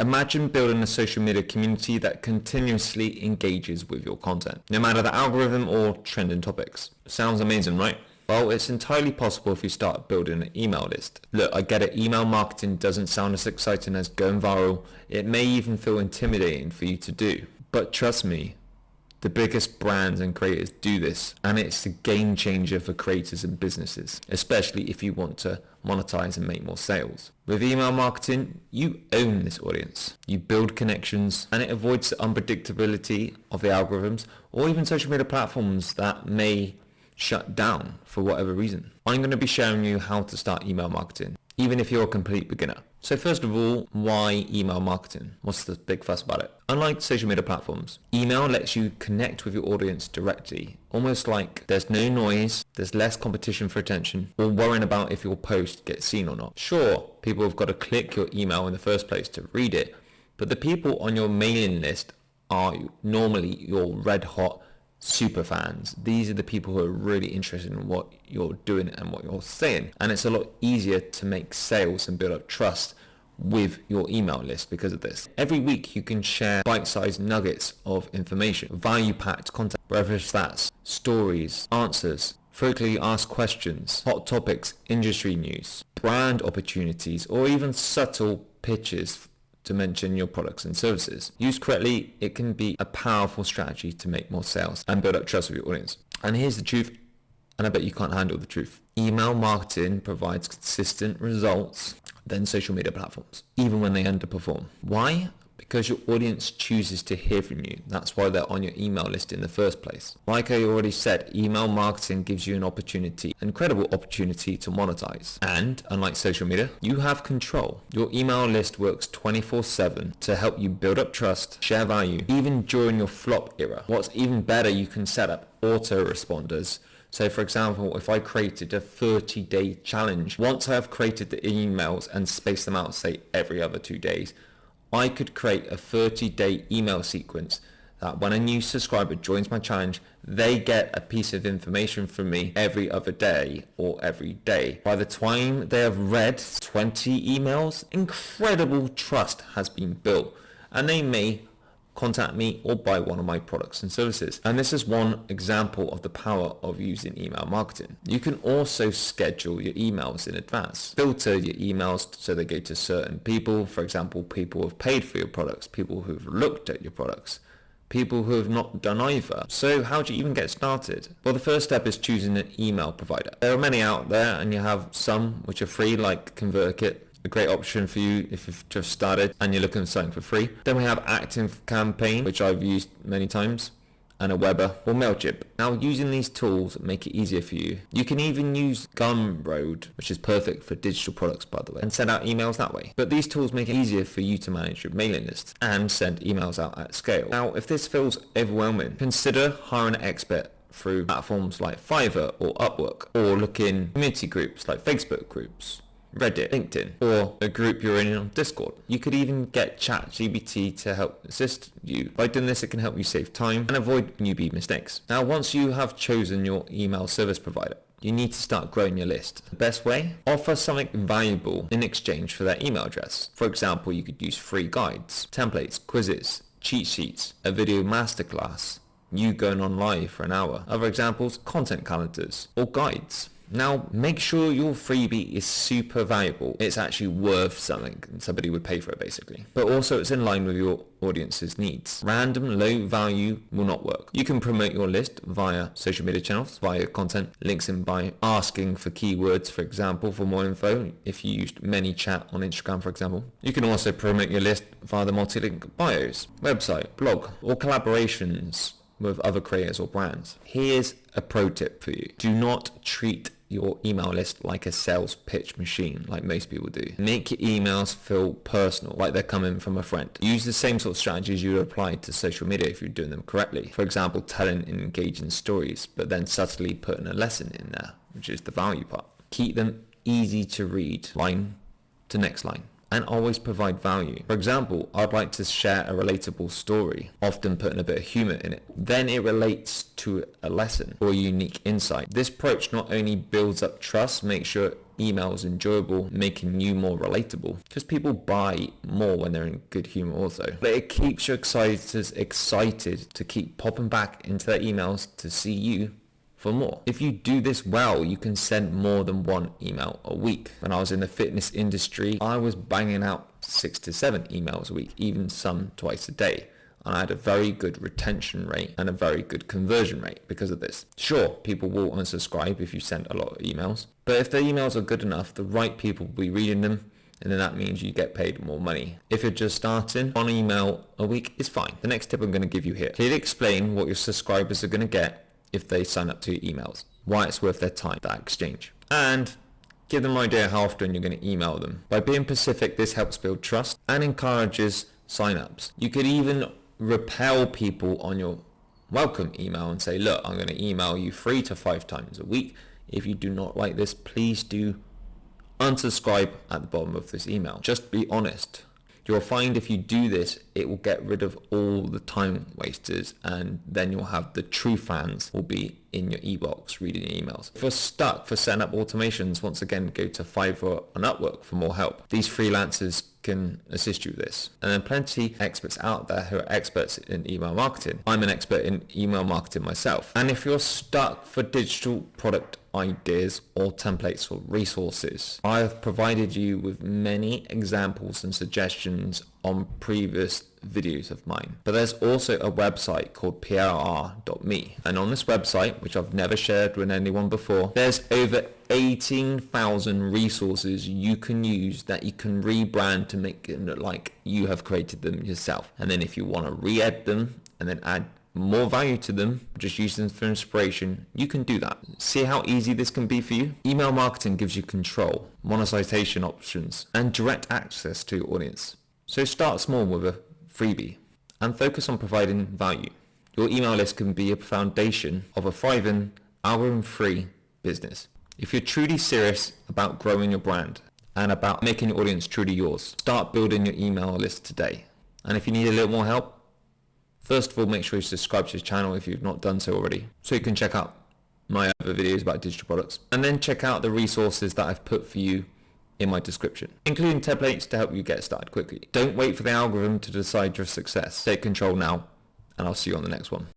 Imagine building a social media community that continuously engages with your content, no matter the algorithm or trending topics. Sounds amazing, right? Well, it's entirely possible if you start building an email list. Look, I get it, email marketing doesn't sound as exciting as going viral. It may even feel intimidating for you to do. But trust me, the biggest brands and creators do this, and it's a game changer for creators and businesses, especially if you want to monetize and make more sales. With email marketing, you own this audience. You build connections, and it avoids the unpredictability of the algorithms or even social media platforms that may shut down for whatever reason. I'm going to be showing you how to start email marketing, even if you're a complete beginner. So first of all, why email marketing? What's the big fuss about it? Unlike social media platforms, email lets you connect with your audience directly, almost like there's no noise, there's less competition for attention, or worrying about if your post gets seen or not. Sure, people have got to click your email in the first place to read it, but the people on your mailing list are normally your red hot super fans. These are the people who are really interested in what you're doing and what you're saying, and it's a lot easier to make sales and build up trust with your email list because of this. Every week you can share bite-sized nuggets of information, value-packed content, whether that's stories, answers, frequently asked questions, hot topics, industry news, brand opportunities, or even subtle pitches to mention your products and services. Used correctly, it can be a powerful strategy to make more sales and build up trust with your audience. And here's the truth, and I bet you can't handle the truth. Email marketing provides consistent results than social media platforms, even when they underperform. Why? Because your audience chooses to hear from you. That's why they're on your email list in the first place. Like I already said, email marketing gives you an incredible opportunity to monetize. And unlike social media, you have control. Your email list works 24/7 to help you build up trust, share value, even during your flop era. What's even better, you can set up autoresponders. So for example, if I created a 30-day challenge, once I have created the emails and spaced them out, say every other 2 days, I could create a 30-day email sequence that when a new subscriber joins my challenge, they get a piece of information from me every other day or every day. By the time they have read 20 emails, incredible trust has been built, and they may contact me or buy one of my products and services. And this is one example of the power of using email marketing. You can also schedule your emails in advance. Filter your emails so they go to certain people. For example, people who have paid for your products, people who've looked at your products, people who have not done either. So how do you even get started? Well, the first step is choosing an email provider. There are many out there, and you have some which are free, like ConvertKit. A great option for you if you've just started and you're looking for something for free. Then we have ActiveCampaign, which I've used many times, and a Weber or MailChimp. Now, using these tools make it easier for you. You can even use Gumroad, which is perfect for digital products, by the way, and send out emails that way. But these tools make it easier for you to manage your mailing list and send emails out at scale. Now, if this feels overwhelming, consider hiring an expert through platforms like Fiverr or Upwork, or look in community groups like Facebook groups, Reddit, LinkedIn, or a group you're in on Discord. You could even get ChatGPT to help assist you. By doing this, it can help you save time and avoid newbie mistakes. Now, once you have chosen your email service provider, you need to start growing your list. The best way? Offer something valuable in exchange for their email address. For example, you could use free guides, templates, quizzes, cheat sheets, a video masterclass, you going on live for an hour. Other examples, content calendars or guides. Now, make sure your freebie is super valuable. It's actually worth something. Somebody would pay for it, basically. But also, it's in line with your audience's needs. Random, low value will not work. You can promote your list via social media channels, via content, links in by asking for keywords, for example, for more info. If you used ManyChat on Instagram, for example. You can also promote your list via the multi-link bios, website, blog, or collaborations with other creators or brands. Here's a pro tip for you. Do not treat your email list like a sales pitch machine like most people do. Make your emails feel personal, like they're coming from a friend. Use the same sort of strategies you would apply to social media if you're doing them correctly. For example, telling engaging stories, but then subtly putting a lesson in there, which is the value part. Keep them easy to read, line to next line, and always provide value. For example, I'd like to share a relatable story, often putting a bit of humor in it. Then it relates to a lesson or a unique insight. This approach not only builds up trust, make sure emails enjoyable, making you more relatable. Because people buy more when they're in good humor also. But it keeps your exciters excited to keep popping back into their emails to see you for more. If you do this well, you can send more than one email a week. When I was in the fitness industry, I was banging out 6 to 7 emails a week, even some twice a day. And I had a very good retention rate and a very good conversion rate because of this. Sure, people will unsubscribe if you send a lot of emails, but if the emails are good enough, the right people will be reading them, and then that means you get paid more money. If you're just starting, one email a week is fine. The next tip I'm going to give you here. Clearly explain what your subscribers are going to get if they sign up to your emails, why it's worth their time, that exchange, and give them an idea how often you're going to email them. By being specific, this helps build trust and encourages sign-ups. You could even repel people on your welcome email and say, look, I'm going to email you 3 to 5 times a week. If you do not like this, please do unsubscribe at the bottom of this email. Just be honest. You'll find if you do this, it will get rid of all the time wasters, and then you'll have the true fans will be in your e-box reading your emails. If you're stuck for setting up automations, once again, go to Fiverr or Upwork for more help. These freelancers can assist you with this. And then plenty experts out there who are experts in email marketing. I'm an expert in email marketing myself. And if you're stuck for digital product ideas or templates or resources, I have provided you with many examples and suggestions on previous videos of mine. But there's also a website called plr.me, and on this website, which I've never shared with anyone before, there's over 18,000 resources you can use that you can rebrand to make it look like you have created them yourself. And then if you want to re-edit them and then add more value to them, just use them for inspiration, you can do that. See how easy this can be for you? Email marketing gives you control, monetization options, and direct access to your audience. So start small with a freebie and focus on providing value. Your email list can be a foundation of a thriving, algorithm-free business. If you're truly serious about growing your brand and about making your audience truly yours, start building your email list today. And if you need a little more help, first of all, make sure you subscribe to this channel if you've not done so already, so you can check out my other videos about digital products. And then check out the resources that I've put for you in my description, including templates to help you get started quickly. Don't wait for the algorithm to decide your success. Take control now, and I'll see you on the next one.